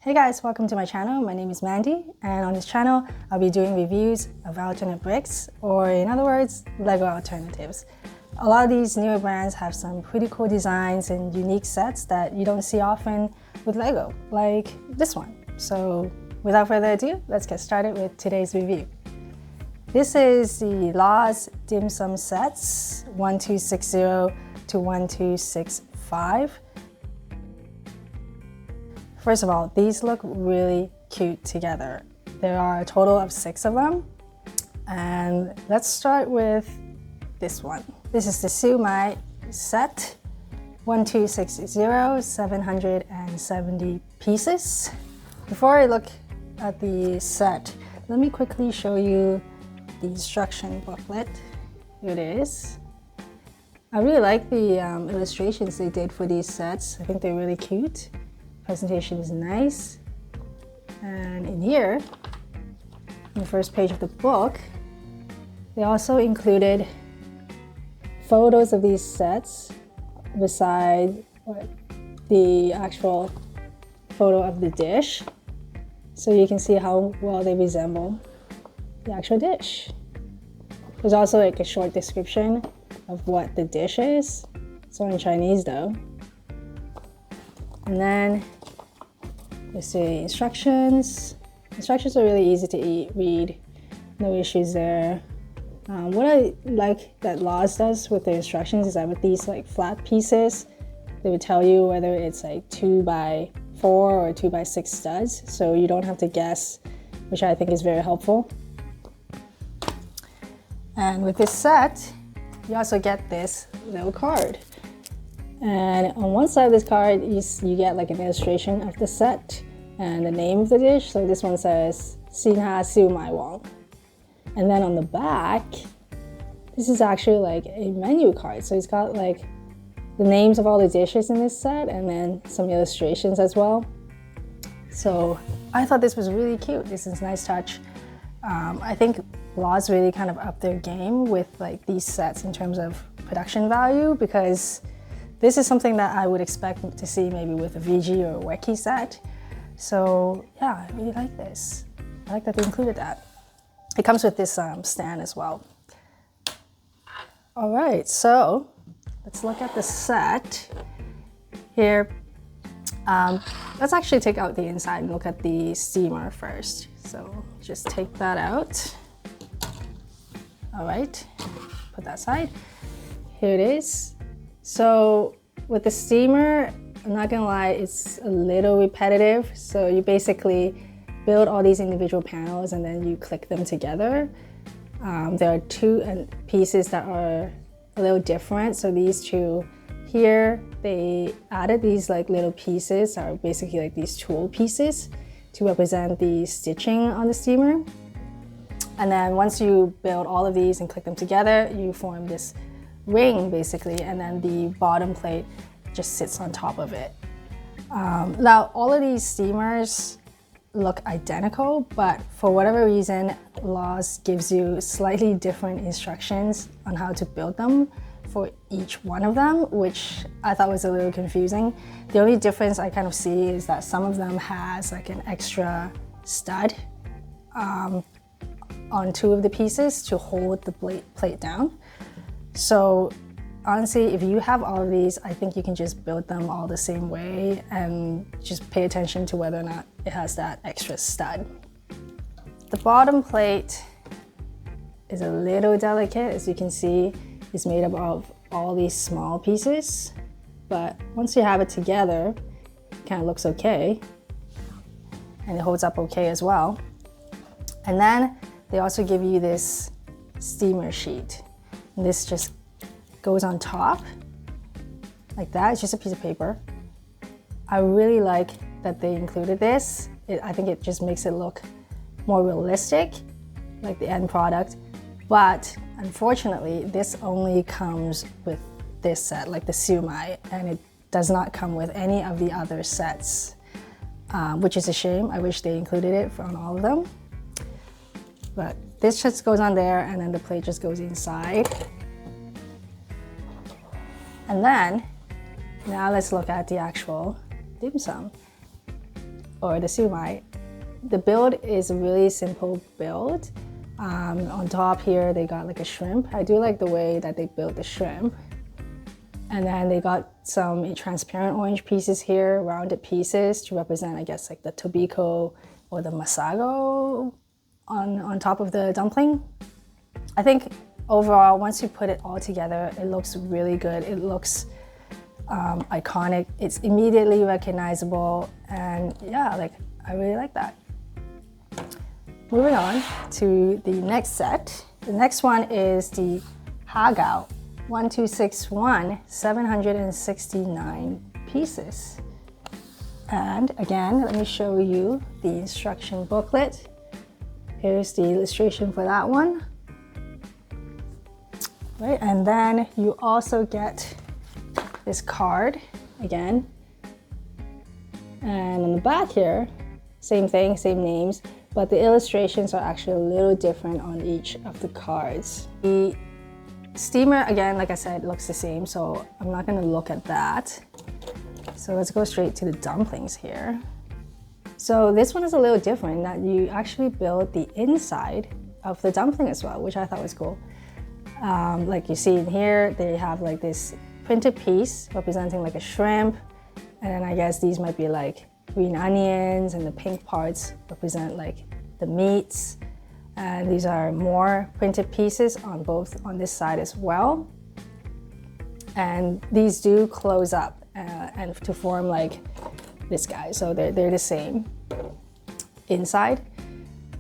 Hey guys, welcome to my channel. My name is Mandy, and on this channel I'll be doing reviews of alternate bricks, or in other words, Lego alternatives. A lot of these newer brands have some pretty cool designs and unique sets that you don't see often with Lego, like this one. So without further ado, let's get started with today's review. This is the Loz Dim Sum sets 1260 to 1265. First of all, these look really cute together. There are a total of 6 of them. And let's start with this one. This is the Siu Mai set, 1260, 770 pieces. Before I look at the set, let me quickly show you the instruction booklet. Here it is. I really like the illustrations they did for these sets. I think they're really cute. Presentation is nice. And in here, on the first page of the book, they also included photos of these sets beside the actual photo of the dish, so you can see how well they resemble the actual dish. There's also like a short description of what the dish is. It's all in Chinese though. And then there's the instructions. Instructions are really easy to read, no issues there. What I like that Loz does with the instructions is that with these like flat pieces, they would tell you whether it's like 2x4 or 2x6 studs, so you don't have to guess, which I think is very helpful. And with this set, you also get this little card. And on one side of this card, you get like an illustration of the set and the name of the dish. So this one says Siu Mai. And then on the back, this is actually like a menu card. So it's got like the names of all the dishes in this set and then some illustrations as well. So I thought this was really cute. This is a nice touch. I think Loz really kind of upped their game with like these sets in terms of production value, because this is something that I would expect to see maybe with a VG or a Weki set. So yeah, I really like this. I like that they included that. It comes with this stand as well. All right, so let's look at the set here. Let's actually take out the inside and look at the steamer first. So just take that out. All right, put that aside. Here it is. So with the steamer, I'm not gonna lie, it's a little repetitive. So you basically build all these individual panels and then you click them together. There are 2 pieces that are a little different. So these 2 here, they added these like little pieces that are basically like these tool pieces to represent the stitching on the steamer. And then once you build all of these and click them together, you form this ring basically, and then the bottom plate just sits on top of it. Now all of these steamers look identical, but for whatever reason Loz gives you slightly different instructions on how to build them for each one of them, which I thought was a little confusing. The only difference I kind of see is that some of them has like an extra stud on 2 of the pieces to hold the plate down. So honestly, if you have all of these, I think you can just build them all the same way and just pay attention to whether or not it has that extra stud. The bottom plate is a little delicate. As you can see, it's made up of all these small pieces, but once you have it together, it kind of looks okay, and it holds up okay as well. And then they also give you this steamer sheet. And this just goes on top like that. It's just a piece of paper. I really like that they included this. I think it just makes it look more realistic, like the end product. But unfortunately, this only comes with this set, like the Siu Mai, and it does not come with any of the other sets, which is a shame. I wish they included it on all of them. But this just goes on there, and then the plate just goes inside. And then, now let's look at the actual dim sum. or the Siu Mai. The build is a really simple build. On top here, they got like a shrimp. I do like the way that they built the shrimp. And then they got some transparent orange pieces here, rounded pieces to represent, I guess, like the tobiko or the masago on top of the dumpling. I think overall, once you put it all together, it looks really good. It looks iconic. It's immediately recognizable. And yeah, like I really like that. Moving on to the next set. The next one is the Har Gow 1261, 769 pieces. And again, let me show you the instruction booklet. Here's the illustration for that one. Right, and then you also get this card again. And on the back here, same thing, same names, but the illustrations are actually a little different on each of the cards. The steamer, again, like I said, looks the same, so I'm not gonna look at that. So let's go straight to the dumplings here. So this one is a little different, that you actually build the inside of the dumpling as well, which I thought was cool. Like you see in here, they have like this printed piece representing like a shrimp, and then I guess these might be like green onions, and the pink parts represent like the meats. And these are more printed pieces on this side as well. And these do close up and to form like this guy. So they're the same inside.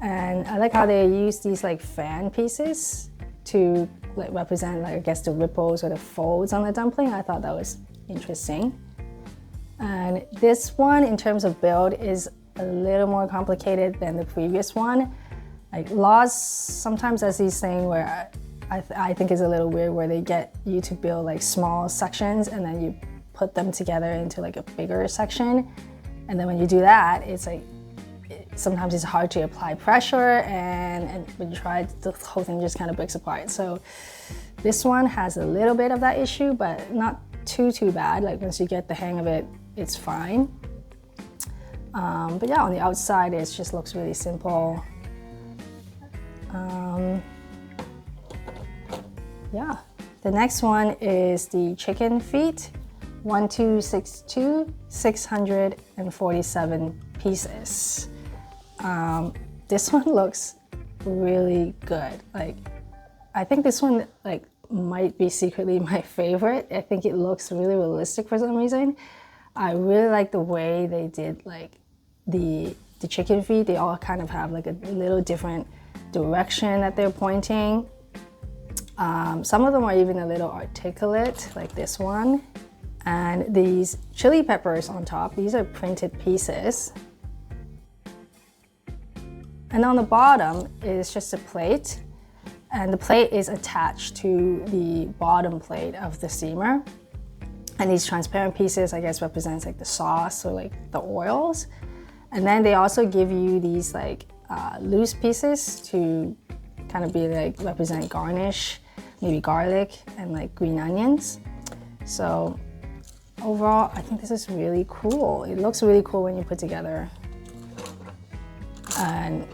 And I like how they use these like fan pieces to like represent, like, I guess, the ripples or the folds on the dumpling. I thought that was interesting. And this one, in terms of build, is a little more complicated than the previous one. Like Loz sometimes does these things where I think is a little weird, where they get you to build like small sections and then you put them together into like a bigger section. And then when you do that, it's like, sometimes it's hard to apply pressure, and when you try it, the whole thing just kind of breaks apart. So this one has a little bit of that issue, but not too bad. Like once you get the hang of it, it's fine. But yeah, on the outside, it just looks really simple. Yeah, the next one is the chicken feet, 1262, 647 pieces. This one looks really good. Like, I think this one like might be secretly my favorite. I think it looks really realistic for some reason. I really like the way they did like the chicken feet. They all kind of have like a little different direction that they're pointing. Some of them are even a little articulate, like this one. And these chili peppers on top, these are printed pieces. And on the bottom is just a plate, and the plate is attached to the bottom plate of the steamer. And these transparent pieces, I guess, represents like the sauce or like the oils. And then they also give you these like loose pieces to kind of be like represent garnish, maybe garlic and like green onions. So overall, I think this is really cool. It looks really cool when you put together. And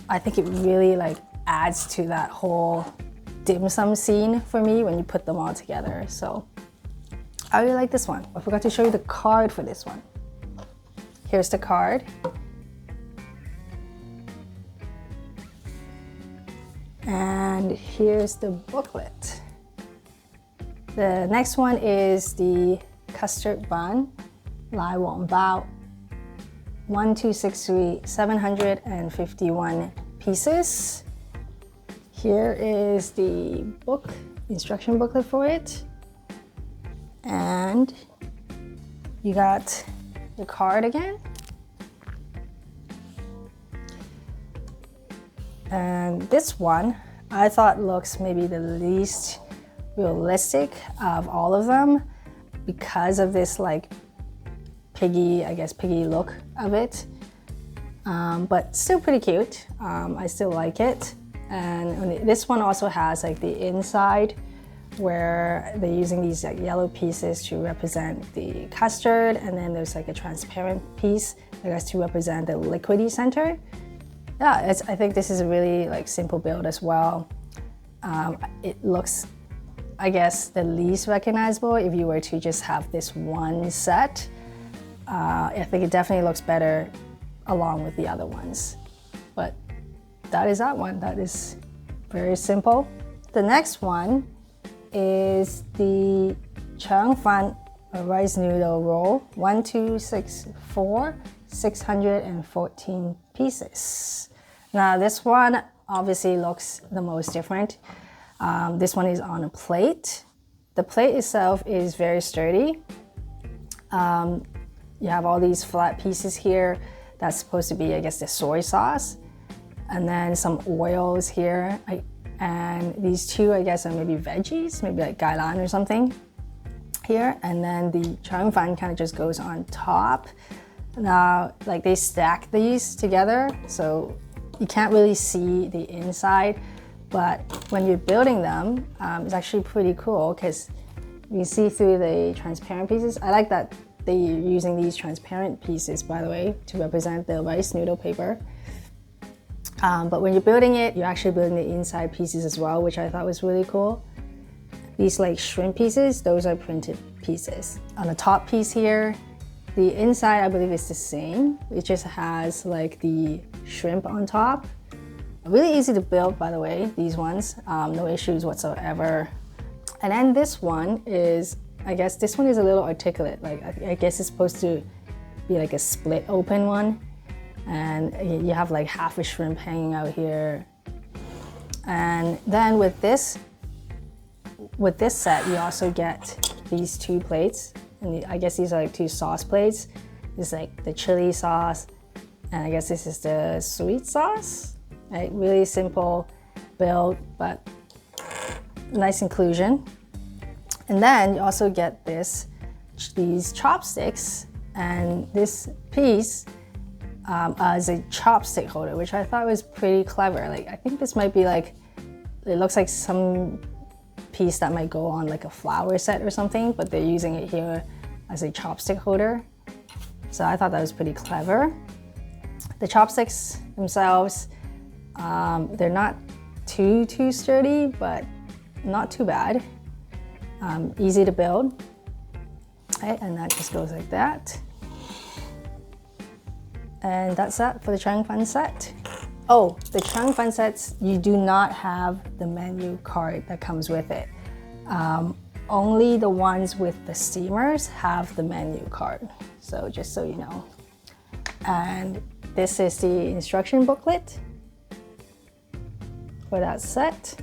I think it really like adds to that whole dim sum scene for me when you put them all together. So I really like this one. I forgot to show you the card for this one. Here's the card. And here's the booklet. The next one is the Custard Bun, Lai Wang Bao, 1263, 751 pieces. Here is the book, instruction booklet for it. And you got the card again. And this one, I thought looks maybe the least realistic of all of them because of this like piggy look of it. But still pretty cute. I still like it. And this one also has like the inside where they're using these like yellow pieces to represent the custard, and then there's like a transparent piece, I guess, to represent the liquidy center. Yeah, I think this is a really like simple build as well. It looks, I guess, the least recognizable if you were to just have this one set. I think it definitely looks better along with the other ones. But that is that one. That is very simple. The next one is the Chang Fan rice noodle roll. 1, 2, 6, 4, 614 pieces. Now this one obviously looks the most different. This one is on a plate. The plate itself is very sturdy. You have all these flat pieces here. That's supposed to be, I guess, the soy sauce. And then some oils here. And these two, I guess, are maybe veggies, maybe like gailan or something here. And then the Chang Fan kind of just goes on top. Now, like they stack these together, so you can't really see the inside. But when you're building them, it's actually pretty cool because you see through the transparent pieces. I like that they're using these transparent pieces, by the way, to represent the rice noodle paper. But when you're building it, you're actually building the inside pieces as well, which I thought was really cool. These like shrimp pieces, those are printed pieces. On the top piece here, the inside I believe is the same. It just has like the shrimp on top. Really easy to build, by the way, these ones. No issues whatsoever. And then this one is, I guess this one is a little articulate. Like I guess it's supposed to be like a split open one. And you have like half a shrimp hanging out here. And then with this set, you also get these two plates. And I guess these are like two sauce plates. It's like the chili sauce, and I guess this is the sweet sauce. Right? Really simple build, but nice inclusion. And then you also get these chopsticks, and this piece as a chopstick holder, which I thought was pretty clever. Like I think this might be like, it looks like some piece that might go on like a flower set or something, but they're using it here as a chopstick holder. So I thought that was pretty clever. The chopsticks themselves, they're not too sturdy, but not too bad. Easy to build. Okay, and that just goes like that. And that's that for the Chang Fan set. Oh, the Chang Fan sets, you do not have the menu card that comes with it. Only the ones with the steamers have the menu card. So just so you know. And this is the instruction booklet for that set.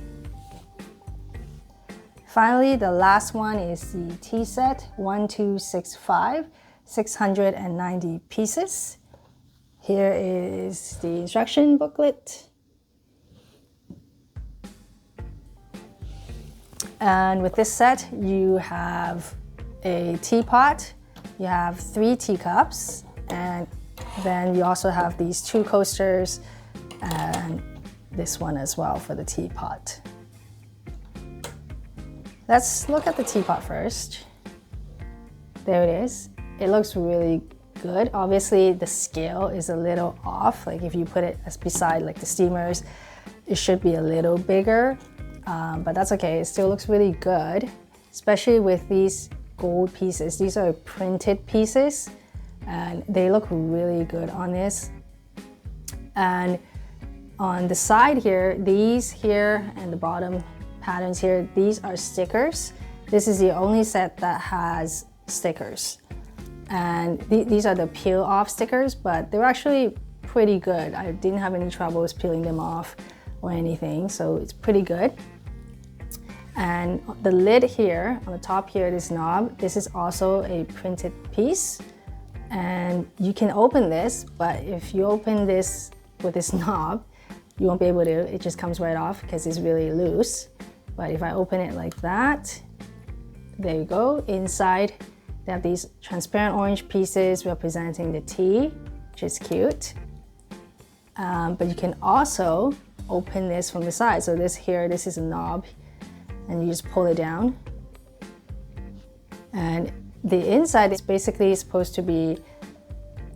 Finally, the last one is the tea set, 1, 2, 6, 5, 690 pieces. Here is the instruction booklet. And with this set, you have a teapot, you have 3 teacups, and then you also have these 2 coasters and this one as well for the teapot. Let's look at the teapot first. There it is. It looks really good. Obviously the scale is a little off. Like if you put it as beside like the steamers, it should be a little bigger, but that's okay. It still looks really good, especially with these gold pieces. These are printed pieces and they look really good on this. And on the side here, these here and the bottom patterns here, these are stickers. This is the only set that has stickers. And these are the peel off stickers, but they're actually pretty good. I didn't have any troubles peeling them off or anything, so it's pretty good. And the lid here, on the top here, this knob, this is also a printed piece. And you can open this, but if you open this with this knob, you won't be able to. It just comes right off because it's really loose. But if I open it like that, there you go. Inside, they have these transparent orange pieces representing the tea, which is cute. But you can also open this from the side. So this here, this is a knob, and you just pull it down. And the inside is basically supposed to be,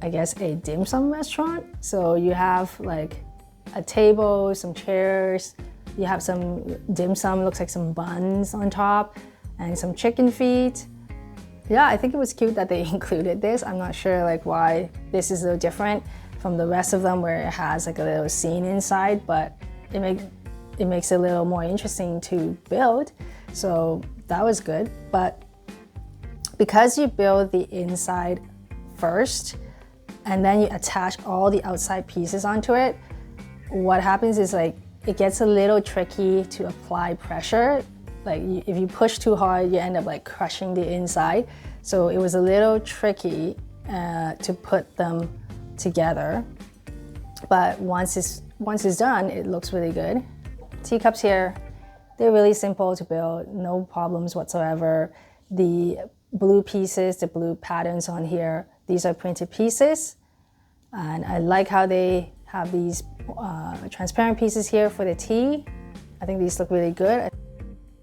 I guess, a dim sum restaurant. So you have like a table, some chairs, you have some dim sum, looks like some buns on top, and some chicken feet. Yeah, I think it was cute that they included this. I'm not sure like why this is so different from the rest of them where it has like a little scene inside, but it makes it a little more interesting to build. So that was good. But because you build the inside first and then you attach all the outside pieces onto it, what happens is like it gets a little tricky to apply pressure. Like if you push too hard, you end up like crushing the inside. So it was a little tricky to put them together. But once it's done, it looks really good. Teacups here, they're really simple to build, no problems whatsoever. The blue pieces, the blue patterns on here, these are printed pieces. And I like how they have these transparent pieces here for the tea. I think these look really good.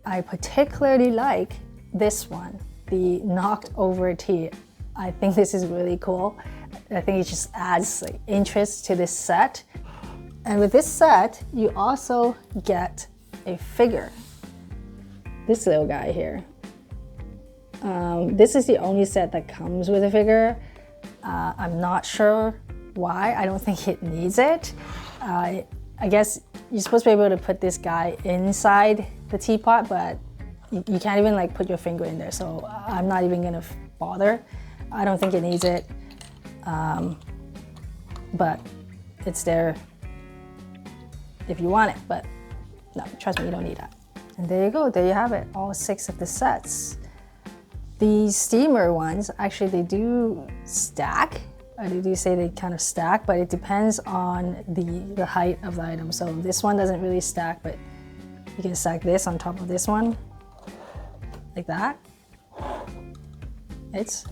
I particularly like this one, the knocked over tea. I think this is really cool. I think it just adds like interest to this set. And with this set, you also get a figure. This little guy here. This is the only set that comes with a figure. I'm not sure why. I don't think it needs it. I guess you're supposed to be able to put this guy inside the teapot, but you can't even like put your finger in there. So I'm not even gonna bother. I don't think it needs it. But it's there if you want it, but no, trust me, you don't need that. And there you go, there you have it, all 6 of the sets. The steamer ones, actually they do stack. They do say they kind of stack, but it depends on the height of the item. So this one doesn't really stack, but you can stack this on top of this one, like that. This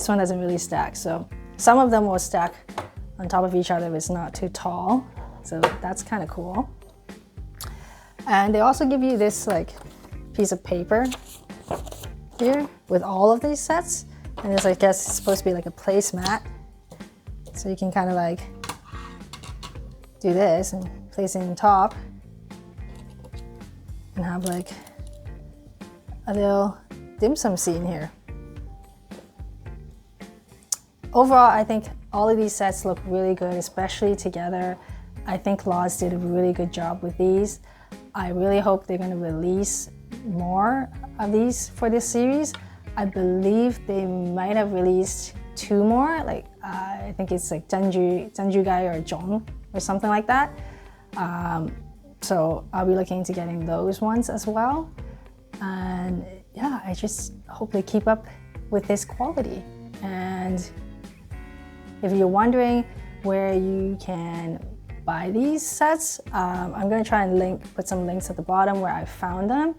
one doesn't really stack. So some of them will stack on top of each other if it's not too tall. So that's kind of cool. And they also give you this like piece of paper here with all of these sets. And it's, I guess, it's supposed to be like a placemat. So you can kind of like do this and place it on top and have like a little dim sum scene here. Overall, I think all of these sets look really good, especially together. I think Loz did a really good job with these. I really hope they're going to release more of these for this series. I believe they might have released 2 more. Like I think it's like Zanju Gai or Zhong or something like that. So I'll be looking into getting those ones as well. And yeah, I just hope they keep up with this quality. And if you're wondering where you can buy these sets, I'm gonna try and put some links at the bottom where I found them.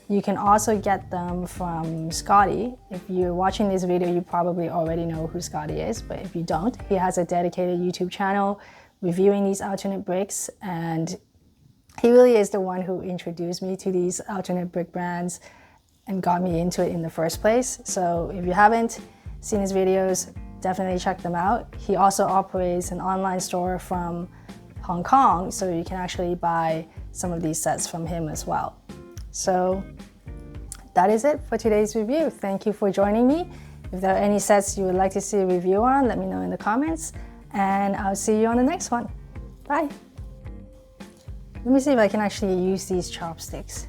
You can also get them from Scotty. If you're watching this video, you probably already know who Scotty is, but if you don't, he has a dedicated YouTube channel reviewing these alternate bricks, and he really is the one who introduced me to these alternate brick brands and got me into it in the first place. So if you haven't seen his videos, definitely check them out. He also operates an online store from Hong Kong, so you can actually buy some of these sets from him as well. So that is it for today's review. Thank you for joining me. If there are any sets you would like to see a review on, let me know in the comments, and I'll see you on the next one. Bye. Let me see if I can actually use these chopsticks.